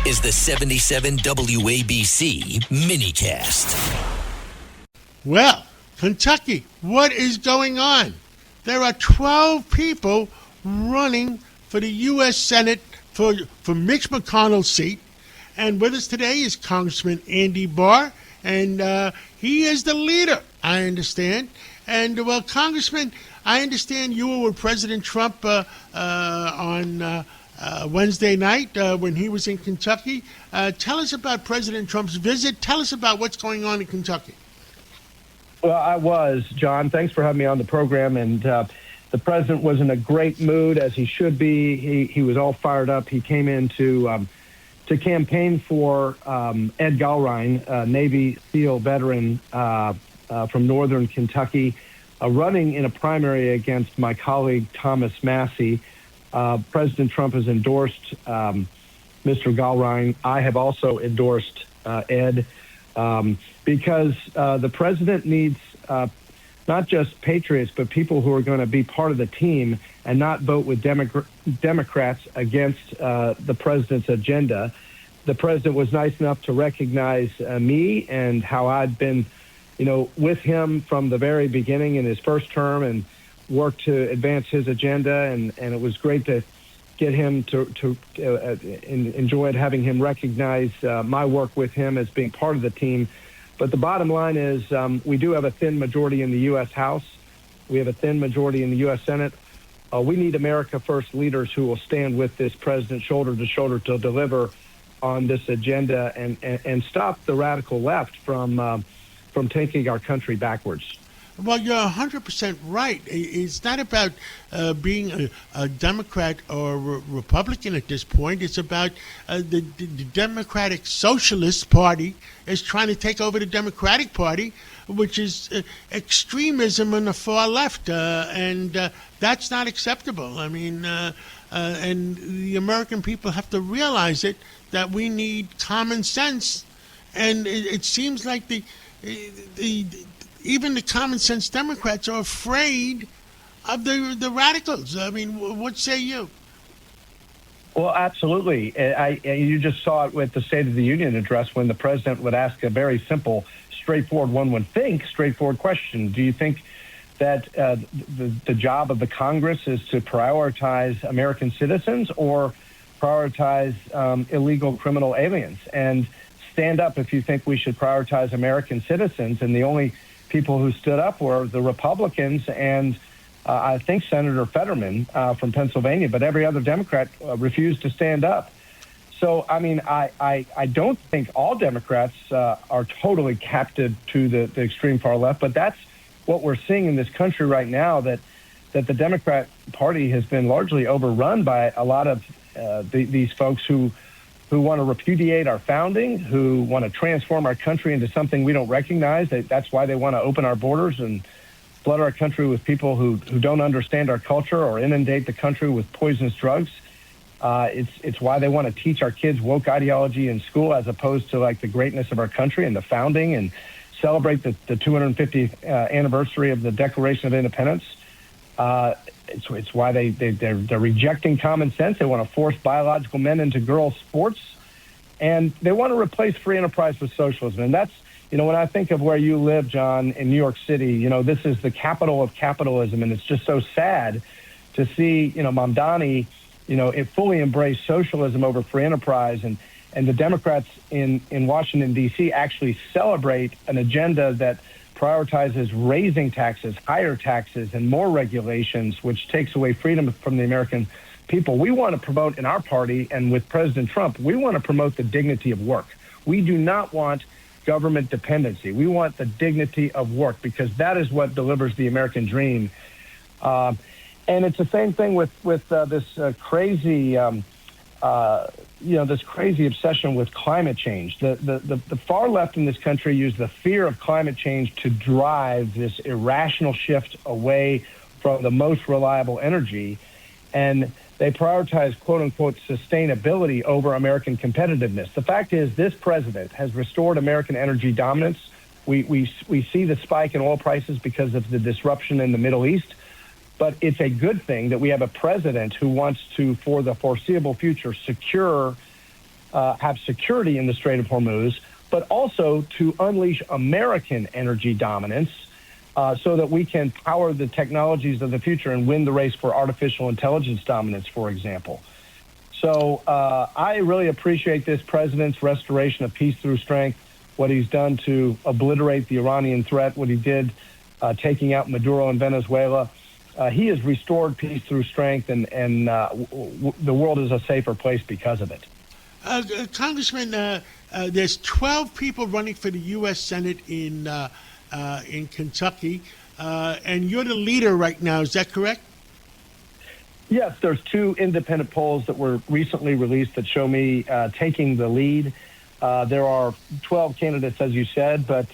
is the 77 WABC minicast. Well, Kentucky, what is going on? There are 12 people running for the U.S. Senate for Mitch McConnell's seat. And with us today is Congressman Andy Barrr, and he is the leader, I understand. And, well, Congressman, I understand you were with President Trump on Wednesday night when he was in Kentucky. Tell us about President Trump's visit. Tell us about what's going on in Kentucky. Well, I was, John. Thanks for having me on the program. And the president was in a great mood, as he should be. He was all fired up. He came in to campaign for Ed Gallrein, Navy SEAL veteran from northern Kentucky, running in a primary against my colleague Thomas Massey. President Trump has endorsed Mr. Gallrein. I have also endorsed Ed because the president needs not just patriots, but people who are going to be part of the team and not vote with Democrats against the president's agenda. The president was nice enough to recognize me and how I'd been, with him from the very beginning in his first term and worked to advance his agenda. And it was great to get him to enjoyed having him recognize my work with him as being part of the team. But the bottom line is we do have a thin majority in the U.S. House. We have a thin majority in the U.S. Senate. We need America First leaders who will stand with this president shoulder to shoulder to deliver on this agenda and stop the radical left from taking our country backwards. Well, you're 100% right. It's not about being a Democrat or Republican at this point. It's about the Democratic Socialist Party is trying to take over the Democratic Party, which is extremism on the far left, and that's not acceptable. I mean, and the American people have to realize it, that we need common sense, and it seems like even the common sense Democrats are afraid of the radicals. I mean, what say you? Well, absolutely. You just saw it with the State of the Union address when the president would ask a very simple, straightforward, one would think, straightforward question. Do you think that the job of the Congress is to prioritize American citizens or prioritize illegal criminal aliens? And stand up if you think we should prioritize American citizens. And the only people who stood up were the Republicans and I think Senator Fetterman from Pennsylvania, but every other Democrat refused to stand up. So, I mean, I don't think all Democrats are totally captive to the extreme far left, but that's what we're seeing in this country right now, that the Democrat Party has been largely overrun by a lot of these folks who want to repudiate our founding, who want to transform our country into something we don't recognize. That's why they want to open our borders and flood our country with people who don't understand our culture or inundate the country with poisonous drugs. It's why they want to teach our kids woke ideology in school as opposed to like the greatness of our country and the founding and celebrate the 250th anniversary of the Declaration of Independence. It's why they're rejecting common sense. They want to force biological men into girls' sports, and they want to replace free enterprise with socialism. And that's, when I think of where you live, John, in New York City, this is the capital of capitalism, and it's just so sad to see, Mamdani, it fully embrace socialism over free enterprise, and the Democrats in Washington, D.C. actually celebrate an agenda that prioritizes raising taxes, higher taxes, and more regulations, which takes away freedom from the American people. We want to promote in our party, and with President Trump, we want to promote the dignity of work. We do not want government dependency. We want the dignity of work because that is what delivers the American dream. And it's the same thing with this crazy this crazy obsession with climate change. The far left in this country use the fear of climate change to drive this irrational shift away from the most reliable energy, and they prioritize quote-unquote sustainability over American competitiveness. The fact is this president has restored American energy dominance. We see the spike in oil prices because of the disruption in the Middle East. But it's a good thing that we have a president who wants to, for the foreseeable future, secure have security in the Strait of Hormuz, but also to unleash American energy dominance so that we can power the technologies of the future and win the race for artificial intelligence dominance, for example. So I really appreciate this president's restoration of peace through strength, what he's done to obliterate the Iranian threat, what he did taking out Maduro in Venezuela. He has restored peace through strength, and the world is a safer place because of it. Congressman, there's 12 people running for the U.S. Senate in Kentucky, and you're the leader right now. Is that correct? Yes, there's 2 independent polls that were recently released that show me taking the lead. There are 12 candidates, as you said, but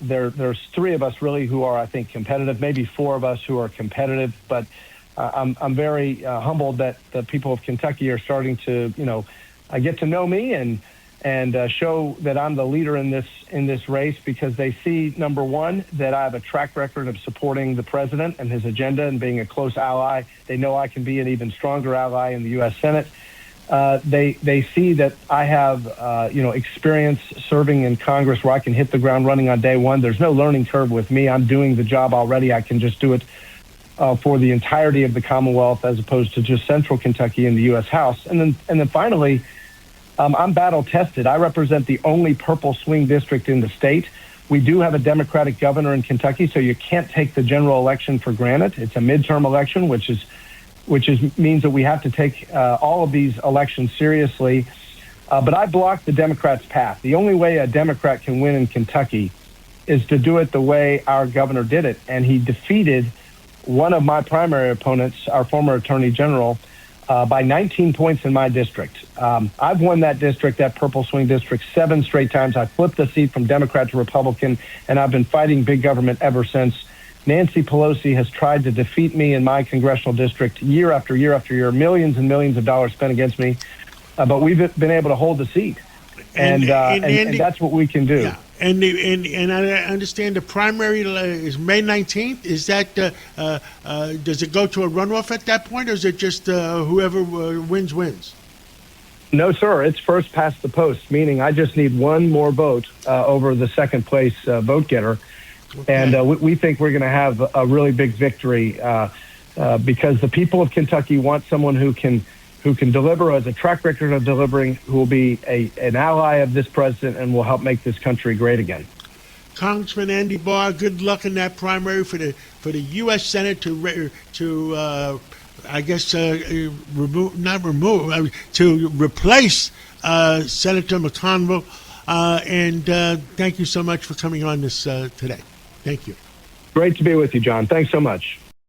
there's 3 of us really who are, I think, competitive. Maybe 4 of us who are competitive. But I'm very humbled that the people of Kentucky are starting to, get to know me and show that I'm the leader in this race, because they see, number one, that I have a track record of supporting the president and his agenda and being a close ally. They know I can be an even stronger ally in the U.S. Senate. They see that I have experience serving in Congress where I can hit the ground running on day one. There's no learning curve with me. I'm doing the job already. I can just do it for the entirety of the Commonwealth as opposed to just Central Kentucky in the U.S. House. And then finally, I'm battle tested. I represent the only purple swing district in the state. We do have a Democratic governor in Kentucky, so you can't take the general election for granted. It's a midterm election, which means that we have to take all of these elections seriously. But I blocked the Democrats' path. The only way a Democrat can win in Kentucky is to do it the way our governor did it. And he defeated one of my primary opponents, our former attorney general, by 19 points in my district. I've won that district, that purple swing district, 7 straight times. I flipped the seat from Democrat to Republican, and I've been fighting big government ever since. Nancy Pelosi has tried to defeat me in my congressional district year after year after year, millions and millions of dollars spent against me, but we've been able to hold the seat, and that's what we can do. Yeah. And I understand the primary is May 19th. Is that does it go to a runoff at that point, or is it just whoever wins? No, sir. It's first past the post, meaning I just need one more vote over the second place vote getter. Okay. And we think we're going to have a really big victory because the people of Kentucky want someone who can deliver, has a track record of delivering, who will be an ally of this president and will help make this country great again. Congressman Andy Barr, good luck in that primary for the U.S. Senate to replace Senator McConnell. And thank you so much for coming on this today. Thank you. Great to be with you, John. Thanks so much.